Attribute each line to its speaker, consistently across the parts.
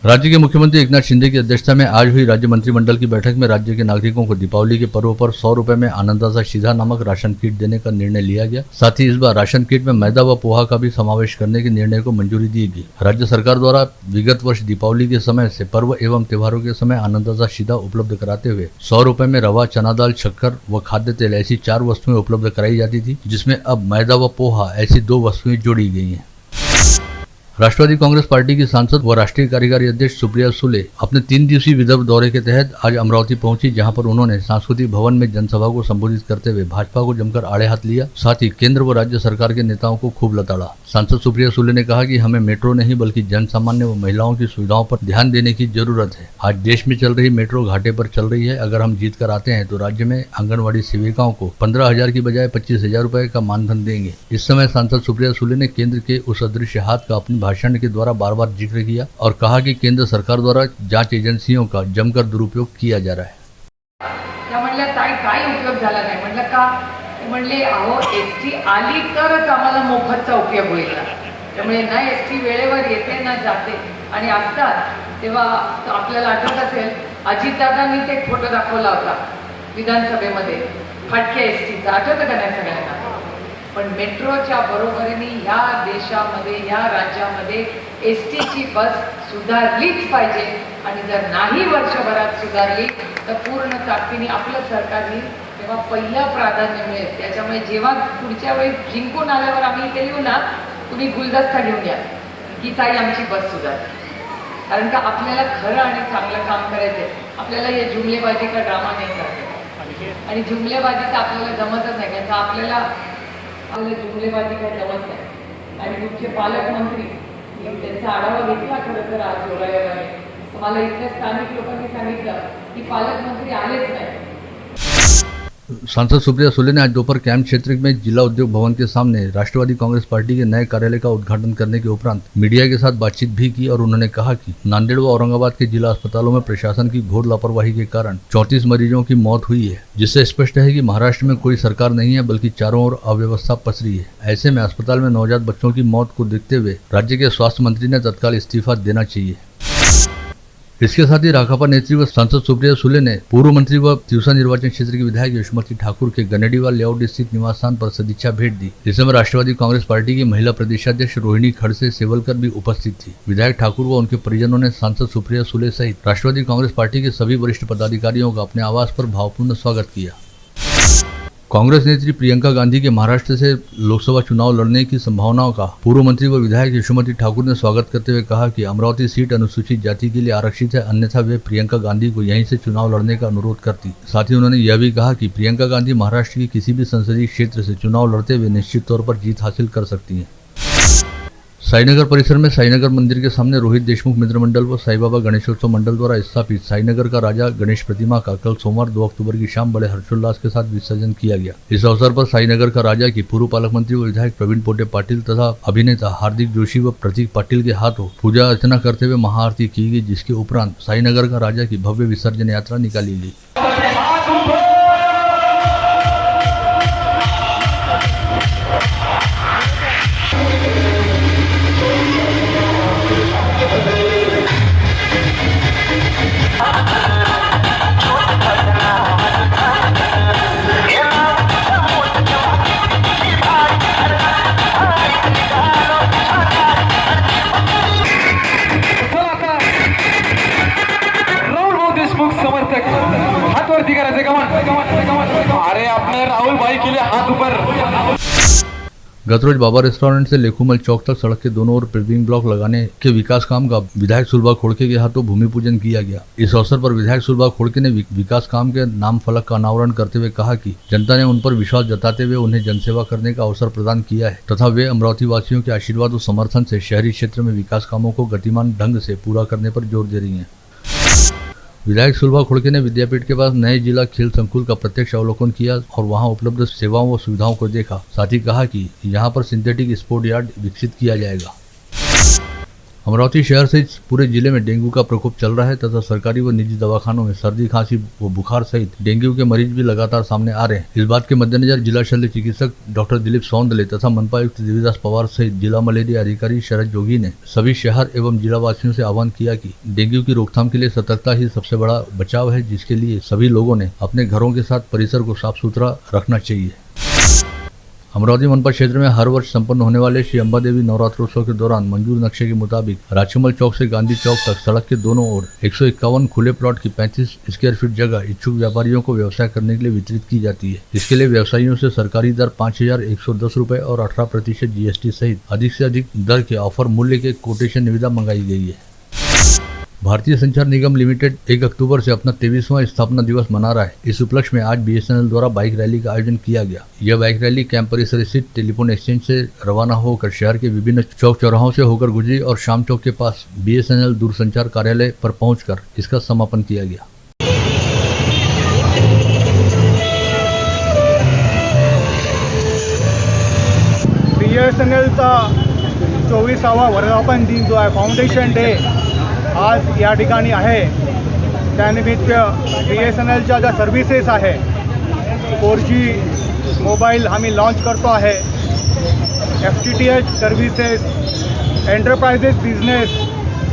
Speaker 1: राज्य के मुख्यमंत्री एकनाथ शिंदे की अध्यक्षता में आज हुई राज्य मंत्रिमंडल की बैठक में राज्य के नागरिकों को दीपावली के पर्व पर 100 रुपए में आनंदाजा सीधा नामक राशन किट देने का निर्णय लिया गया। साथ ही इस बार राशन किट में मैदा व पोहा का भी समावेश करने के निर्णय को मंजूरी दी गई। राज्य सरकार द्वारा विगत वर्ष दीपावली के समय से पर्व एवं त्योहारों के समय आनंदाजा सीधा उपलब्ध कराते हुए 100 रुपए में रवा, चना दाल, शक्कर व खाद्य तेल ऐसी 4 वस्तुएं उपलब्ध कराई जाती थी, जिसमें अब मैदा व पोहा ऐसी 2 वस्तुएं जोड़ी गई हैं। राष्ट्रवादी कांग्रेस पार्टी की सांसद व राष्ट्रीय कार्यकारी अध्यक्ष सुप्रिया सुले अपने 3 दिवसीय विदर्भ दौरे के तहत आज अमरावती पहुंची, जहां पर उन्होंने सांस्कृतिक भवन में जनसभा को संबोधित करते हुए भाजपा को जमकर आड़े हाथ लिया। साथ ही केंद्र व राज्य सरकार के नेताओं को खूब लताड़ा। सांसद सुप्रिया सुले ने कहा कि हमें मेट्रो नहीं बल्कि जन सामान्य व महिलाओं की सुविधाओं पर ध्यान देने की जरूरत है। आज देश में चल रही मेट्रो घाटे पर चल रही है। अगर हम जीत कर आते हैं तो राज्य में आंगनबाड़ी सेविकाओं को 15,000 की बजाय 25,000 रुपए का मानधन देंगे। इस समय सांसद सुप्रिया सुले ने केंद्र के उस अदृश्य हाथ का अपने भाषण के द्वारा बार-बार जिक्र किया और कहा कि केंद्र सरकार द्वारा जांच एजेंसियों का जमकर दुरुपयोग किया जा रहा है।
Speaker 2: त्या म्हणल्या काय उपयोग झाला नाही, म्हटलं का म्हणले अहो एसटी आली तरच आम्हाला मोफतचा उपयोग होईल ना, त्यामुळे ना एसटी वेळेवर येते ना जाते आणि असतात तेव्हा आपल्याला आठवत असेल अजितदादांनी ते फोटो दाखवला होता विधानसभेमध्ये फटक्या एसटीचा, आठवतं का नाही सगळ्यांना? पण मेट्रोच्या बरोबरीने ह्या देशामध्ये ह्या राज्यामध्ये एसटीची बस सुधारलीच पाहिजे आणि जर नाही वर्षभरात सुधारली तर पूर्ण ताकदीने आपलं सरकार येईल तेव्हा पहिलं प्राधान्य मिळेल। त्याच्यामुळे जेव्हा पुढच्या वेळी जिंकून आल्यावर आम्ही इथे येऊ ना, तुम्ही गुलदस्ता घेऊन या की ताई आमची बस सुधारली, कारण का आपल्याला खरं आणि चांगलं काम करायचंय। आपल्याला हे जुमलेबाजी का ड्रामा नाही करायचा आणि जुमलेबाजी तर आपल्याला जमतच नाही, कारण आपल्याला जुमलेबाजी काही जमत नाही। आणि तुमचे पालकमंत्री त्यांचा आढावा घेतला खरं तर आज जोरायाने मला इथल्या स्थानिक लोकांनी सांगितलं की पालकमंत्री आलेच नाही।
Speaker 1: सांसद सुप्रिया सुले ने आज दोपहर कैंप क्षेत्र में जिला उद्योग भवन के सामने राष्ट्रवादी कांग्रेस पार्टी के नए कार्यालय का उद्घाटन करने के उपरांत मीडिया के साथ बातचीत भी की और उन्होंने कहा कि नांदेड़ व औरंगाबाद के जिला अस्पतालों में प्रशासन की घोर लापरवाही के कारण 34 मरीजों की मौत हुई है, जिससे स्पष्ट है कि महाराष्ट्र में कोई सरकार नहीं है बल्कि चारों ओर अव्यवस्था पसरी है। ऐसे में अस्पताल में नवजात बच्चों की मौत को देखते हुए राज्य के स्वास्थ्य मंत्री ने तत्काल इस्तीफा देना चाहिए। इसके साथ ही राकापा नेत्री व सांसद सुप्रिया सुले ने पूर्व मंत्री व तिवसा निर्वाचन क्षेत्र की विधायक यशोमती ठाकुर के गनेडीवाल लेआउट स्थित निवास स्थान पर सदिच्छा भेंट दी। इस समय राष्ट्रवादी कांग्रेस पार्टी की महिला प्रदेशाध्यक्ष रोहिणी खड़से सेवलकर भी उपस्थित थी। विधायक ठाकुर व उनके परिजनों ने सांसद सुप्रिया सुले सहित राष्ट्रवादी कांग्रेस पार्टी के सभी वरिष्ठ पदाधिकारियों का अपने आवास पर भावपूर्ण स्वागत किया। कांग्रेस नेत्री प्रियंका गांधी के महाराष्ट्र से लोकसभा चुनाव लड़ने की संभावनाओं का पूर्व मंत्री व विधायक यशोमती ठाकुर ने स्वागत करते हुए कहा कि अमरावती सीट अनुसूचित जाति के लिए आरक्षित है, अन्यथा वे प्रियंका गांधी को यहीं से चुनाव लड़ने का अनुरोध करती। साथ ही उन्होंने यह भी कहा कि प्रियंका गांधी महाराष्ट्र की किसी भी संसदीय क्षेत्र से चुनाव लड़ते हुए निश्चित तौर पर जीत हासिल कर सकती हैं। साईनगर परिसर में साईनगर मंदिर के सामने रोहित देशमुख मित्र मंडल व साईबाबा गणेशोत्सव मंडल द्वारा स्थापित साईनगर का राजा गणेश प्रतिमा का कल सोमवार 2 अक्टूबर की शाम बड़े हर्षोल्लास के साथ विसर्जन किया गया। इस अवसर पर साईनगर का राजा की पूर्व पालक मंत्री व विधायक प्रवीण पोटे पाटिल तथा अभिनेता हार्दिक जोशी व प्रतीक पाटिल के हाथों पूजा अर्चना करते हुए महाआरती की गई, जिसके उपरांत साईनगर का राजा की भव्य विसर्जन यात्रा निकाली गई।
Speaker 3: हाथ वरती करायचे, अरे आपने राहुल भाई के लिए हाथ ऊपर।
Speaker 1: गत रोज बाबा रेस्टोरेंट से लेखुमल चौक तक सड़क के दोनों ओर पेविंग ब्लॉक लगाने के विकास काम का विधायक सुलभा खोड़के के हाथों भूमि पूजन किया गया। इस अवसर पर विधायक सुलभा खोड़के ने विकास काम के नाम फलक का अनावरण करते हुए कहा कि जनता ने उन पर विश्वास जताते हुए उन्हें जनसेवा करने का अवसर प्रदान किया है तथा वे अमरावती वासियों के आशीर्वाद और समर्थन से शहरी क्षेत्र में विकास कामों को गतिमान ढंग से पूरा करने पर जोर दे रही है। विधायक सुलभा खोड़के ने विद्यापीठ के पास नए जिला खेल संकुल का प्रत्यक्ष अवलोकन किया और वहां उपलब्ध सेवाओं व सुविधाओं को देखा। साथ ही कहा कि यहां पर सिंथेटिक स्पोर्ट यार्ड विकसित किया जाएगा। अमरावती शहर सहित पूरे जिले में डेंगू का प्रकोप चल रहा है तथा सरकारी व निजी दवाखानों में सर्दी, खांसी व बुखार सहित डेंगू के मरीज भी लगातार सामने आ रहे हैं। इस बात के मद्देनजर जिला शल्य चिकित्सक डॉक्टर दिलीप सौंदले तथा मनपा आयुक्त देवीदास पवार सहित जिला मलेरिया अधिकारी शरद जोगी ने सभी शहर एवं जिला वासियों से आह्वान किया कि डेंगू की रोकथाम के लिए सतर्कता ही सबसे बड़ा बचाव है, जिसके लिए सभी लोगों ने अपने घरों के साथ परिसर को साफ सुथरा रखना चाहिए। अमरावती मनपा क्षेत्र में हर वर्ष संपन्न होने वाले श्री अंबा देवी नवरात्रोत्सव के दौरान मंजूर नक्शे के मुताबिक राजकमल चौक से गांधी चौक तक सड़क के दोनों ओर 151 खुले प्लॉट की 35 स्क्वायर फीट जगह इच्छुक व्यापारियों को व्यवसाय करने के लिए वितरित की जाती है। इसके लिए व्यवसायियों से सरकारी दर 5,110 रुपए और 18% GST सहित अधिक से अधिक दर के ऑफर मूल्य के कोटेशन निविदा मंगाई गई है। भारतीय संचार निगम लिमिटेड 1 अक्टूबर से अपना 23वां स्थापना दिवस मना रहा है। इस उपलक्ष्य में आज BSNL द्वारा बाइक रैली का आयोजन किया गया। यह बाइक रैली कैंप परिसर स्थित टेलीफोन एक्सचेंज से रवाना होकर शहर के विभिन्न चौक चौराहों से होकर गुजरी और शाम चौक के पास BSNL दूरसंचार कार्यालय पर पहुंचकर इसका समापन किया गया।
Speaker 4: BSNLचा 24वा वर्धापन दिन जो आहे, फाउंडेशन डे, आज या ठिकाणी आहे। त्यानिमित्त BSNLच्या ज्या सर्व्हिसेस आहे 4G मोबाईल आम्ही लॉन्च करतो आहे। FTTH सर्व्हिसेस, एंटरप्राइजेस बिझनेस,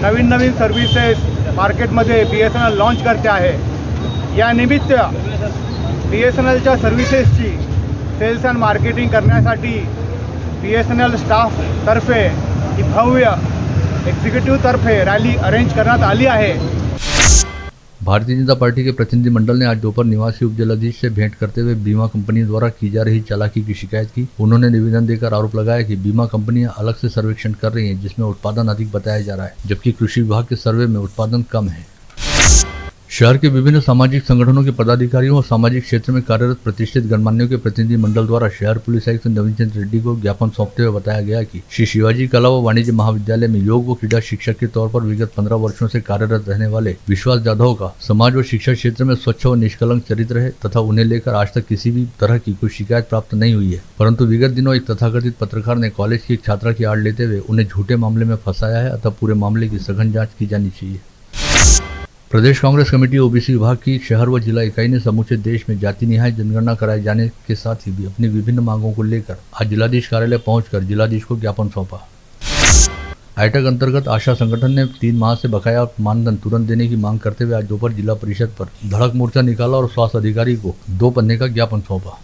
Speaker 4: नवीन सर्व्हिसेस मार्केटमध्ये BSNL लॉन्च करते आहे। या निमित्त BSNLच्या सर्व्हिसेसची सेल्स अँड मार्केटिंग करण्यासाठी BSNL स्टाफ तर्फे ही भव्य एग्जीक्यूटिव तर्फे रैली अरेंज करण्यात आली आहे।
Speaker 1: भारतीय जनता पार्टी के प्रतिनिधि मंडल ने आज दोपहर निवासी उपजिलाधीश से भेंट करते हुए बीमा कंपनी द्वारा की जा रही चालाकी की शिकायत की। उन्होंने निवेदन देकर आरोप लगाया कि बीमा कंपनियां अलग से सर्वेक्षण कर रही हैं, जिसमें उत्पादन अधिक बताया जा रहा है, जबकि कृषि विभाग के सर्वे में उत्पादन कम है। शहर के विभिन्न सामाजिक संगठनों के पदाधिकारियों और सामाजिक क्षेत्र में कार्यरत प्रतिष्ठित गणमान्यों के प्रतिनिधि मंडल द्वारा शहर पुलिस आयुक्त नवीन चंद्र रेड्डी को ज्ञापन सौंपते हुए बताया गया कि श्री शिवाजी कला व वाणिज्य महाविद्यालय में योग व क्रीड़ा शिक्षक के तौर पर विगत 15 वर्षों से कार्यरत रहने वाले विश्वास जाधव का समाज व शिक्षा क्षेत्र में स्वच्छ व निष्कलंक चरित्र है तथा उन्हें लेकर आज तक किसी भी तरह की कोई शिकायत प्राप्त नहीं हुई है। परंतु विगत दिनों एक तथाकथित पत्रकार ने कॉलेज की एक छात्रा की आड़ लेते हुए उन्हें झूठे मामले में फंसाया है, अतः पूरे मामले की सघन जाँच की जानी चाहिए। प्रदेश कांग्रेस कमेटी ओबीसी विभाग की शहर व जिला इकाई ने समूचे देश में जाति निहाय जनगणना कराए जाने के साथ ही भी अपनी विभिन्न मांगों को लेकर आज जिलाधीश कार्यालय पहुंचकर जिलाधीश को ज्ञापन सौंपा। आईटक अंतर्गत आशा संगठन ने 3 माह से बकाया मानधन तुरंत देने की मांग करते हुए आज दोपहर जिला परिषद पर धड़क मोर्चा निकाला और स्वास्थ्य अधिकारी को 2 पन्ने का ज्ञापन सौंपा।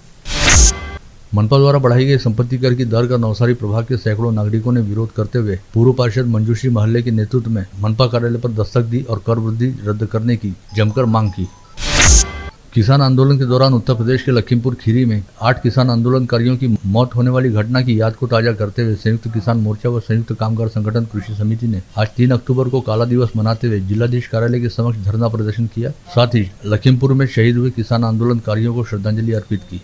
Speaker 1: मनपा द्वारा बढ़ाई गई संपत्ति कर की दर का नवसारी प्रभाग के सैकड़ों नागरिकों ने विरोध करते हुए पूर्व पार्षद मंजूश्री महल्ले के नेतृत्व में मनपा कार्यालय पर दस्तक दी और कर वृद्धि रद्द करने की जमकर मांग की। किसान आंदोलन के दौरान उत्तर प्रदेश के लखीमपुर खीरी में 8 किसान आंदोलनकारियों की मौत होने वाली घटना की याद को ताजा करते हुए संयुक्त किसान मोर्चा व संयुक्त कामगार संगठन कृषि समिति ने आज 3 अक्टूबर को काला दिवस मनाते हुए जिलाधीश कार्यालय के समक्ष धरना प्रदर्शन किया। साथ ही लखीमपुर में शहीद हुए किसान आंदोलनकारियों को श्रद्धांजलि अर्पित की।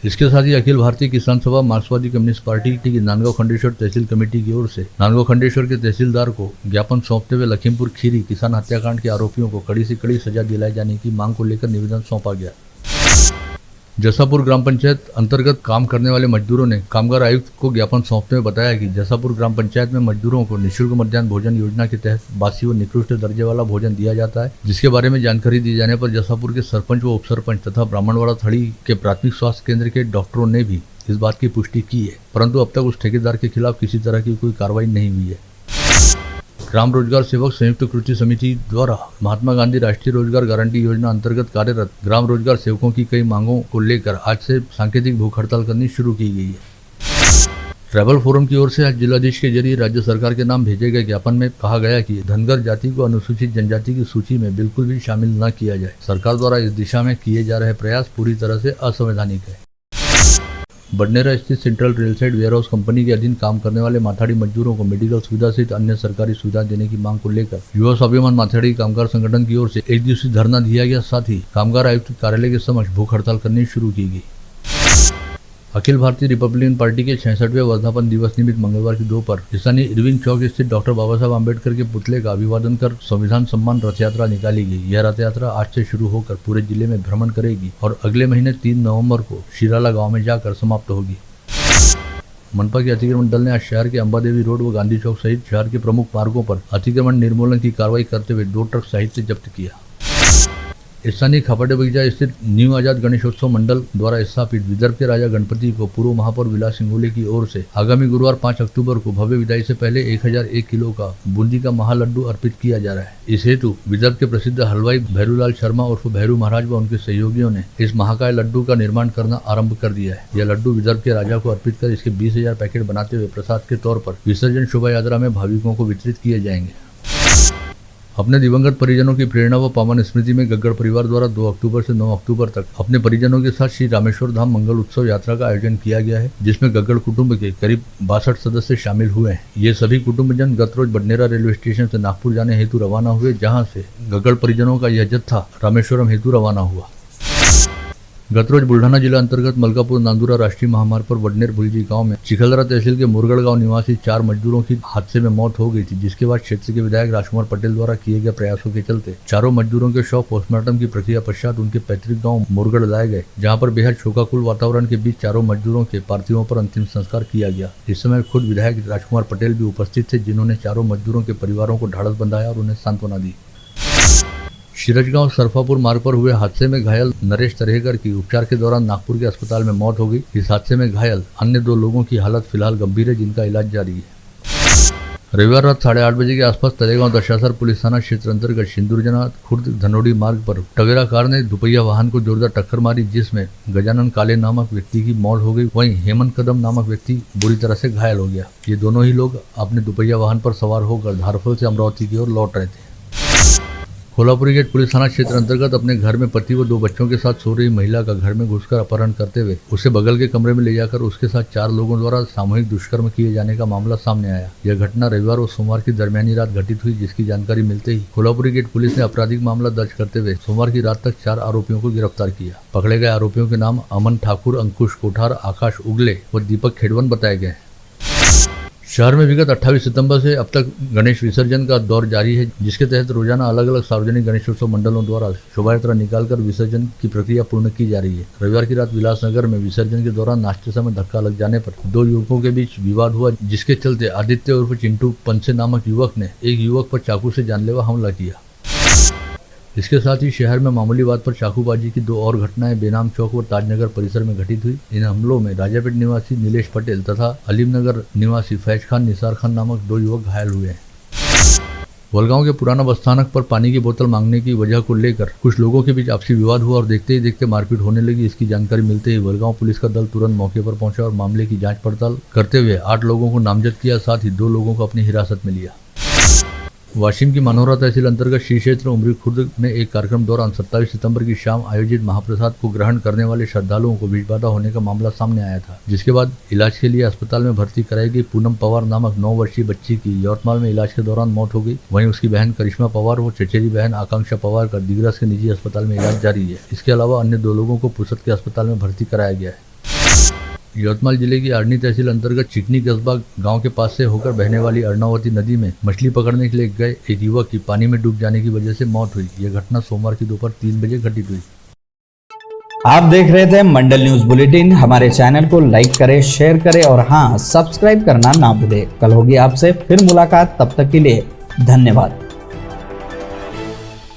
Speaker 1: इसके साथ ही अखिल भारतीय किसान सभा मार्क्सवादी कम्युनिस्ट पार्टी की नांदगांव खंडेश्वर तहसील कमेटी की ओर से नांदगांव खंडेश्वर के तहसीलदार को ज्ञापन सौंपते हुए लखीमपुर खीरी किसान हत्याकांड के आरोपियों को कड़ी से कड़ी सजा दिलाए जाने की मांग को लेकर निवेदन सौंपा गया। जसापुर ग्राम पंचायत अंतर्गत काम करने वाले मजदूरों ने कामगार आयुक्त को ज्ञापन सौंपते हुए बताया कि जसापुर ग्राम पंचायत में मजदूरों को निःशुल्क मध्याह्न भोजन योजना के तहत बासी व निकृष्ट दर्जे वाला भोजन दिया जाता है, जिसके बारे में जानकारी दिए जाने पर जसापुर के सरपंच व उपसरपंच तथा ब्राह्मणवाड़ा थड़ी के प्राथमिक स्वास्थ्य केंद्र के डॉक्टरों ने भी इस बात की पुष्टि की है, परंतु अब तक उस ठेकेदार के खिलाफ किसी तरह की कोई कार्रवाई नहीं हुई है। ग्राम रोजगार सेवक संयुक्त कृषि समिति द्वारा महात्मा गांधी राष्ट्रीय रोजगार गारंटी योजना अंतर्गत कार्यरत ग्राम रोजगार सेवकों की कई मांगों को लेकर आज से सांकेतिक भूख हड़ताल करनी शुरू की गई है। ट्रैवल फोरम की ओर से आज जिलाधीश के जरिए राज्य सरकार के नाम भेजे गए ज्ञापन में कहा गया कि धनगर जाति को अनुसूचित जनजाति की सूची में बिल्कुल भी शामिल न किया जाए। सरकार द्वारा इस दिशा में किए जा रहे प्रयास पूरी तरह से असंवैधानिक है। बडनेरा स्थित central rail side warehouse company के अधीन काम करने वाले माथाड़ी मजदूरों को मेडिकल सुविधा सहित अन्य सरकारी सुविधा देने की मांग को लेकर युवा स्वाभिमान माथाड़ी कामगार संगठन की ओर से 1 दिवसीय धरना दिया गया। साथ ही कामगार आयुक्त कार्यालय के समक्ष भूख हड़ताल करनी शुरू की गई। अखिल भारतीय रिपब्लिकन पार्टी के 66वें वर्धापन दिवस निमित्त मंगलवार की दोपहर स्थानीय इरविन चौक स्थित डॉक्टर बाबा साहब आम्बेडकर के पुतले का अभिवादन कर संविधान सम्मान रथ यात्रा निकाली गई। यह रथ यात्रा आज से शुरू होकर पूरे जिले में भ्रमण करेगी और अगले महीने 3 नवंबर को शिराला गांव में जाकर समाप्त होगी। मनपा के अतिक्रमण दल ने आज शहर के अंबादेवी रोड व गांधी चौक सहित शहर के प्रमुख मार्गों पर अतिक्रमण निर्मूलन की कार्रवाई करते हुए 2 ट्रक साहित्य जब्त किया। स्थानीय खापाटे बगीचा स्थित न्यू आजाद गणेशोत्सव मंडल द्वारा स्थापित विदर्भ के राजा गणपति को पूर्व महापौर विलास सिंगोले की ओर से आगामी गुरुवार 5 अक्टूबर को भव्य विदाई से पहले 1001 किलो का बूंदी का महालड्डू अर्पित किया जा रहा है। इस हेतु विदर्भ के प्रसिद्ध हलवाई भैरूलाल शर्मा उर्फ भैरू महाराज व उनके सहयोगियों ने इस महाकाय लड्डू का निर्माण करना आरंभ कर दिया है। यह लड्डू विदर्भ के राजा को अर्पित कर इसके 20,000 पैकेट बनाते हुए प्रसाद के तौर पर विसर्जन शोभा यात्रा में भाविकों को वितरित किए जाएंगे। अपने दिवंगत परिजनों की प्रेरणा व पावन स्मृति में गग्गड़ परिवार द्वारा 2 अक्टूबर से 9 अक्टूबर तक अपने परिजनों के साथ श्री रामेश्वर धाम मंगल उत्सव यात्रा का आयोजन किया गया है, जिसमें गग्गड़ कुटुंब के करीब 62 सदस्य शामिल हुए हैं। ये सभी कुटुंबजन गत रोज बडनेरा रेलवे स्टेशन से नागपुर जाने हेतु रवाना हुए, जहाँ से गग्गड़ परिजनों का यह जत्था रामेश्वरम हेतु रवाना हुआ। गत रोज बुल्ढाना जिला अंतर्गत मलकापुर नांदुरा राष्ट्रीय महामार्ग पर वडनेर भुलजी गांव में चिखलदरा तहसील के मुरगढ़ गांव निवासी 4 मजदूरों की हादसे में मौत हो गई थी, जिसके बाद क्षेत्र के विधायक राजकुमार पटेल द्वारा किए गए प्रयासों के चलते चारों मजदूरों के शव पोस्टमार्टम की प्रक्रिया पश्चात उनके पैतृक गांव मुरगढ़ लाए गए, जहां पर बेहद शोकाकुल वातावरण के बीच चारों मजदूरों के पार्थिवों पर अंतिम संस्कार किया गया। इस समय खुद विधायक राजकुमार पटेल भी उपस्थित थे, जिन्होंने चारों मजदूरों के परिवारों को ढाढ़स बंधाया और उन्हें सांत्वना दी। शिरजगांव सरफापुर मार्ग पर हुए हादसे में घायल नरेश तरहेकर की उपचार के दौरान नागपुर के अस्पताल में मौत हो गई। इस हादसे में घायल अन्य 2 लोगों की हालत फिलहाल गंभीर है, जिनका इलाज जारी है। रविवार रात 8:30 बजे के आसपास तलेगांव दशासर पुलिस थाना क्षेत्र अंतर्गत सिंदूरजना खुर्द धनोड़ी मार्ग पर टवेरा कार ने दुपहिया वाहन को जोरदार टक्कर मारी, जिसमें गजानन काले नामक व्यक्ति की मौत हो गई। वहीं हेमंत कदम नामक व्यक्ति बुरी तरह से घायल हो गया। ये दोनों ही लोग अपने दुपहिया वाहन पर सवार होकर धारफल से अमरावती की ओर लौट रहे थे। कोल्हापुरी गेट पुलिस थाना क्षेत्र अंतर्गत अपने घर में पति व 2 बच्चों के साथ सो रही महिला का घर में घुसकर अपहरण करते हुए उसे बगल के कमरे में ले जाकर उसके साथ 4 लोगों द्वारा सामूहिक दुष्कर्म किए जाने का मामला सामने आया। यह घटना रविवार और सोमवार की दरमियानी रात घटित हुई, जिसकी जानकारी मिलते ही कोल्हापुरी गेट पुलिस ने आपराधिक मामला दर्ज करते हुए सोमवार की रात तक 4 आरोपियों को गिरफ्तार किया। पकड़े गए आरोपियों के नाम अमन ठाकुर, अंकुश कोठार, आकाश उगले व दीपक खेड़वन बताए गए। शहर में विगत 28 सितंबर से अब तक गणेश विसर्जन का दौर जारी है, जिसके तहत रोजाना अलग अलग सार्वजनिक गणेशोत्सव मंडलों द्वारा शोभा यात्रा निकालकर विसर्जन की प्रक्रिया पूर्ण की जा रही है। रविवार की रात विलासनगर में विसर्जन के दौरान नाचते समय धक्का लग जाने पर 2 युवकों के बीच विवाद हुआ, जिसके चलते आदित्य उर्फ चिंटू पंसे नामक युवक ने एक युवक पर चाकू से जानलेवा हमला किया। इसके साथ ही शहर में मामूली बात पर चाकूबाजी की 2 और घटनाएं बेनाम चौक व ताजनगर परिसर में घटित हुई। इन हमलों में राजापेट निवासी नीलेश पटेल तथा अलीमनगर निवासी फैज खान निसार खान नामक 2 युवक घायल हुए हैं। वलगांव के पुराना बस स्थानक पर पानी की बोतल मांगने की वजह को लेकर कुछ लोगों के बीच आपसी विवाद हुआ और देखते ही देखते मारपीट होने लगी। इसकी जानकारी मिलते ही वलगांव पुलिस का दल तुरंत मौके पर पहुंचा और मामले की जांच पड़ताल करते हुए 8 लोगों को नामजद किया, साथ ही 2 लोगों को अपनी हिरासत में लिया। वाशिम की मनोहरा तहसील अंतर्गत श्री क्षेत्र उमरी खुर्द में एक कार्यक्रम दौरान 27 सितंबर की शाम आयोजित महाप्रसाद को ग्रहण करने वाले श्रद्धालुओं को बीच बाधा होने का मामला सामने आया था, जिसके बाद इलाज के लिए अस्पताल में भर्ती कराई गई पूनम पवार नामक 9 वर्षीय बच्ची की यवतमाल में इलाज के दौरान मौत हो गई। वहीं उसकी बहन करिश्मा पवार व चचेरी बहन आकांक्षा पवार का दिग्रस के निजी अस्पताल में इलाज जारी है। इसके अलावा अन्य 2 लोगों को पुसद के अस्पताल में भर्ती कराया गया है। यवतमाल जिले की अरनी तहसील अंतर्गत चिकनी कस्बा गांव के पास से होकर बहने वाली अर्णावती नदी में मछली पकड़ने के लिए गए एक युवक की पानी में डूब जाने की वजह से मौत हुई। यह घटना सोमवार की दोपहर 3 बजे घटित हुई।
Speaker 5: आप देख रहे थे मंडल न्यूज बुलेटिन। हमारे चैनल को लाइक करें, शेयर करें और हाँ, सब्सक्राइब करना ना भूलें। कल होगी आपसे फिर मुलाकात, तब तक के लिए धन्यवाद।